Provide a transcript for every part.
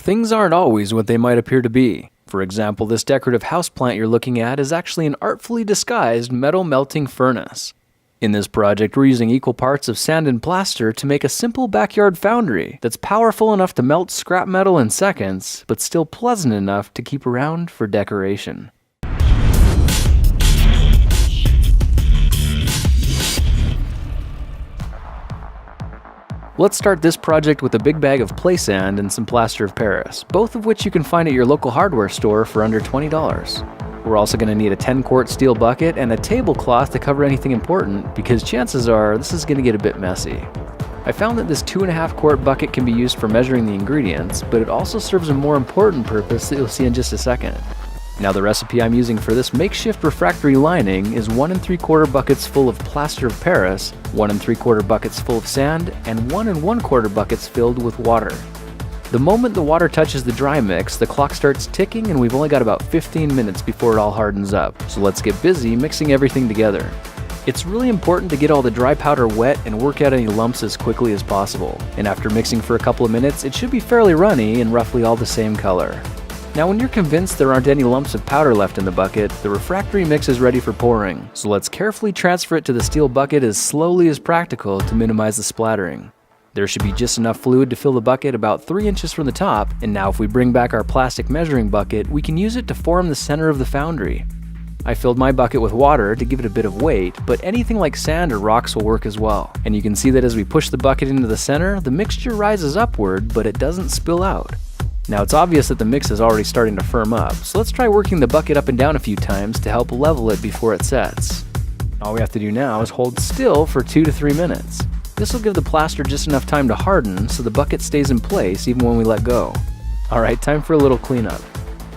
Things aren't always what they might appear to be. For example, this decorative houseplant you're looking at is actually an artfully disguised metal melting furnace. In this project, we're using equal parts of sand and plaster to make a simple backyard foundry that's powerful enough to melt scrap metal in seconds, but still pleasant enough to keep around for decoration. Let's start this project with a big bag of play sand and some plaster of Paris, both of which you can find at your local hardware store for under $20. We're also going to need a 10-quart steel bucket and a tablecloth to cover anything important, because chances are this is going to get a bit messy. I found that this 2.5-quart bucket can be used for measuring the ingredients, but it also serves a more important purpose that you'll see in just a second. Now, the recipe I'm using for this makeshift refractory lining is 1 3/4 buckets full of plaster of Paris, 1 3/4 buckets full of sand, and 1 1/4 buckets filled with water. The moment the water touches the dry mix, the clock starts ticking and we've only got about 15 minutes before it all hardens up, so let's get busy mixing everything together. It's really important to get all the dry powder wet and work out any lumps as quickly as possible, and after mixing for a couple of minutes, it should be fairly runny and roughly all the same color. Now, when you're convinced there aren't any lumps of powder left in the bucket, the refractory mix is ready for pouring, so let's carefully transfer it to the steel bucket as slowly as practical to minimize the splattering. There should be just enough fluid to fill the bucket about 3 inches from the top, and now if we bring back our plastic measuring bucket, we can use it to form the center of the foundry. I filled my bucket with water to give it a bit of weight, but anything like sand or rocks will work as well. And you can see that as we push the bucket into the center, the mixture rises upward, but it doesn't spill out. Now, it's obvious that the mix is already starting to firm up, so let's try working the bucket up and down a few times to help level it before it sets. All we have to do now is hold still for 2 to 3 minutes. This will give the plaster just enough time to harden so the bucket stays in place even when we let go. Alright, time for a little cleanup.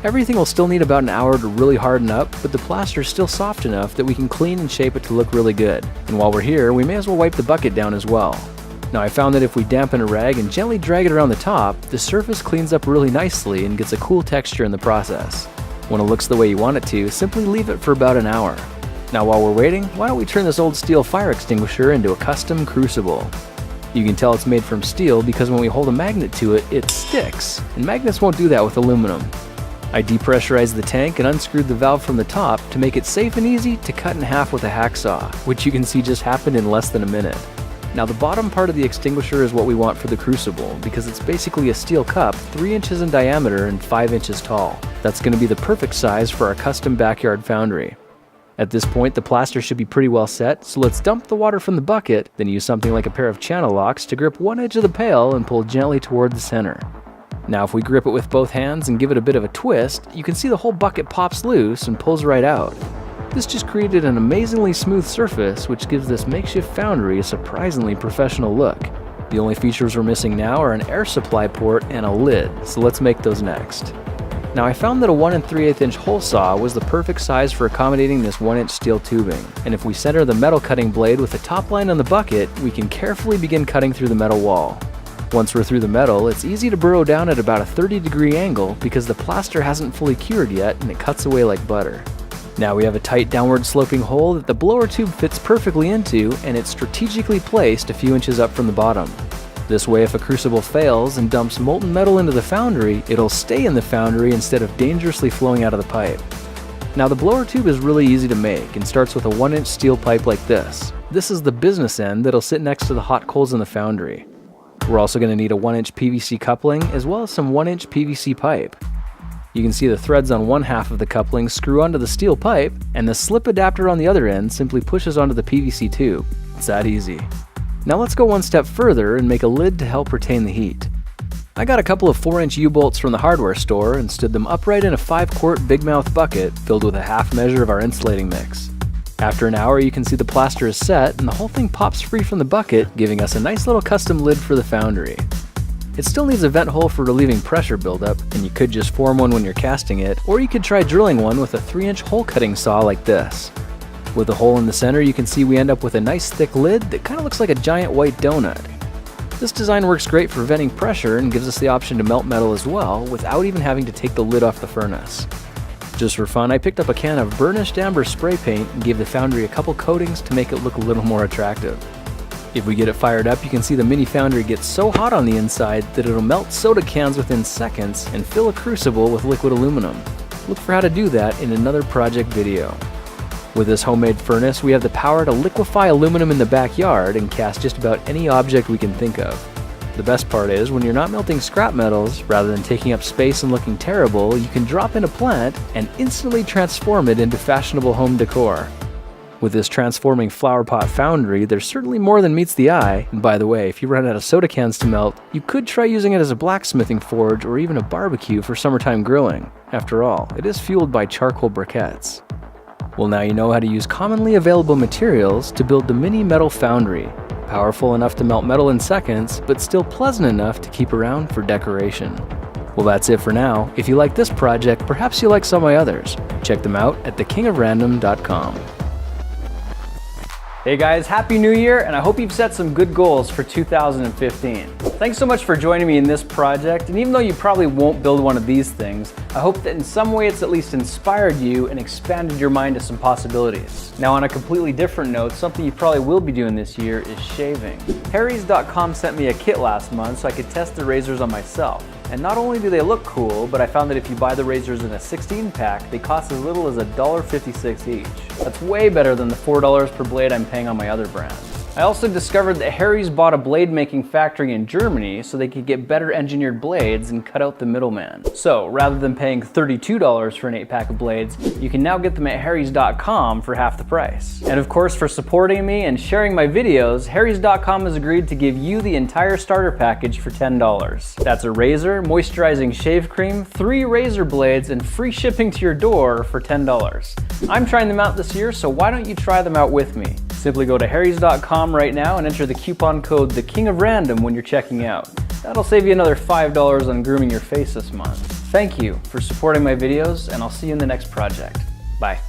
Everything will still need about an hour to really harden up, but the plaster is still soft enough that we can clean and shape it to look really good. And while we're here, we may as well wipe the bucket down as well. Now, I found that if we dampen a rag and gently drag it around the top, the surface cleans up really nicely and gets a cool texture in the process. When it looks the way you want it to, simply leave it for about an hour. Now, while we're waiting, why don't we turn this old steel fire extinguisher into a custom crucible? You can tell it's made from steel because when we hold a magnet to it, it sticks, and magnets won't do that with aluminum. I depressurized the tank and unscrewed the valve from the top to make it safe and easy to cut in half with a hacksaw, which you can see just happened in less than a minute. Now, the bottom part of the extinguisher is what we want for the crucible because it's basically a steel cup 3 inches in diameter and 5 inches tall. That's going to be the perfect size for our custom backyard foundry. At this point, the plaster should be pretty well set, so let's dump the water from the bucket, then use something like a pair of channel locks to grip one edge of the pail and pull gently toward the center. Now, if we grip it with both hands and give it a bit of a twist, you can see the whole bucket pops loose and pulls right out. This just created an amazingly smooth surface, which gives this makeshift foundry a surprisingly professional look. The only features we're missing now are an air supply port and a lid, so let's make those next. Now, I found that a 1 3/8 inch hole saw was the perfect size for accommodating this 1-inch steel tubing, and if we center the metal cutting blade with the top line on the bucket, we can carefully begin cutting through the metal wall. Once we're through the metal, it's easy to burrow down at about a 30-degree angle because the plaster hasn't fully cured yet and it cuts away like butter. Now we have a tight downward sloping hole that the blower tube fits perfectly into, and it's strategically placed a few inches up from the bottom. This way, if a crucible fails and dumps molten metal into the foundry, it'll stay in the foundry instead of dangerously flowing out of the pipe. Now, the blower tube is really easy to make and starts with a 1-inch steel pipe like this. This is the business end that'll sit next to the hot coals in the foundry. We're also going to need a 1-inch PVC coupling as well as some 1-inch PVC pipe. You can see the threads on one half of the coupling screw onto the steel pipe, and the slip adapter on the other end simply pushes onto the PVC tube. It's that easy. Now let's go one step further and make a lid to help retain the heat. I got a couple of 4-inch U-bolts from the hardware store and stood them upright in a 5-quart big mouth bucket filled with a half measure of our insulating mix. After an hour, you can see the plaster is set and the whole thing pops free from the bucket, giving us a nice little custom lid for the foundry. It still needs a vent hole for relieving pressure buildup, and you could just form one when you're casting it, or you could try drilling one with a 3-inch hole cutting saw like this. With a hole in the center, you can see we end up with a nice thick lid that kind of looks like a giant white donut. This design works great for venting pressure and gives us the option to melt metal as well without even having to take the lid off the furnace. Just for fun, I picked up a can of burnished amber spray paint and gave the foundry a couple coatings to make it look a little more attractive. If we get it fired up, you can see the mini foundry gets so hot on the inside that it'll melt soda cans within seconds and fill a crucible with liquid aluminum. Look for how to do that in another project video. With this homemade furnace, we have the power to liquefy aluminum in the backyard and cast just about any object we can think of. The best part is, when you're not melting scrap metals, rather than taking up space and looking terrible, you can drop in a plant and instantly transform it into fashionable home decor. With this transforming flower pot foundry, there's certainly more than meets the eye. And by the way, if you run out of soda cans to melt, you could try using it as a blacksmithing forge or even a barbecue for summertime grilling. After all, it is fueled by charcoal briquettes. Well, now you know how to use commonly available materials to build the mini metal foundry. Powerful enough to melt metal in seconds, but still pleasant enough to keep around for decoration. Well, that's it for now. If you like this project, perhaps you'll like some of my others. Check them out at THEKINGOFRANDOM.com. Hey guys, Happy New Year, and I hope you've set some good goals for 2015. Thanks so much for joining me in this project, and even though you probably won't build one of these things, I hope that in some way it's at least inspired you and expanded your mind to some possibilities. Now, on a completely different note, something you probably will be doing this year is shaving. Harrys.com sent me a kit last month so I could test the razors on myself. And not only do they look cool, but I found that if you buy the razors in a 16-pack, they cost as little as $1.56 each. That's way better than the $4 per blade I'm paying on my other brands. I also discovered that Harry's bought a blade making factory in Germany so they could get better engineered blades and cut out the middleman. So rather than paying $32 for an 8-pack of blades, you can now get them at Harrys.com for half the price. And of course, for supporting me and sharing my videos, Harrys.com has agreed to give you the entire starter package for $10. That's a razor, moisturizing shave cream, 3 razor blades, and free shipping to your door for $10. I'm trying them out this year, so why don't you try them out with me? Simply go to Harrys.com right now and enter the coupon code THEKINGOFRANDOM when you're checking out. That'll save you another $5 on grooming your face this month. Thank you for supporting my videos, and I'll see you in the next project. Bye.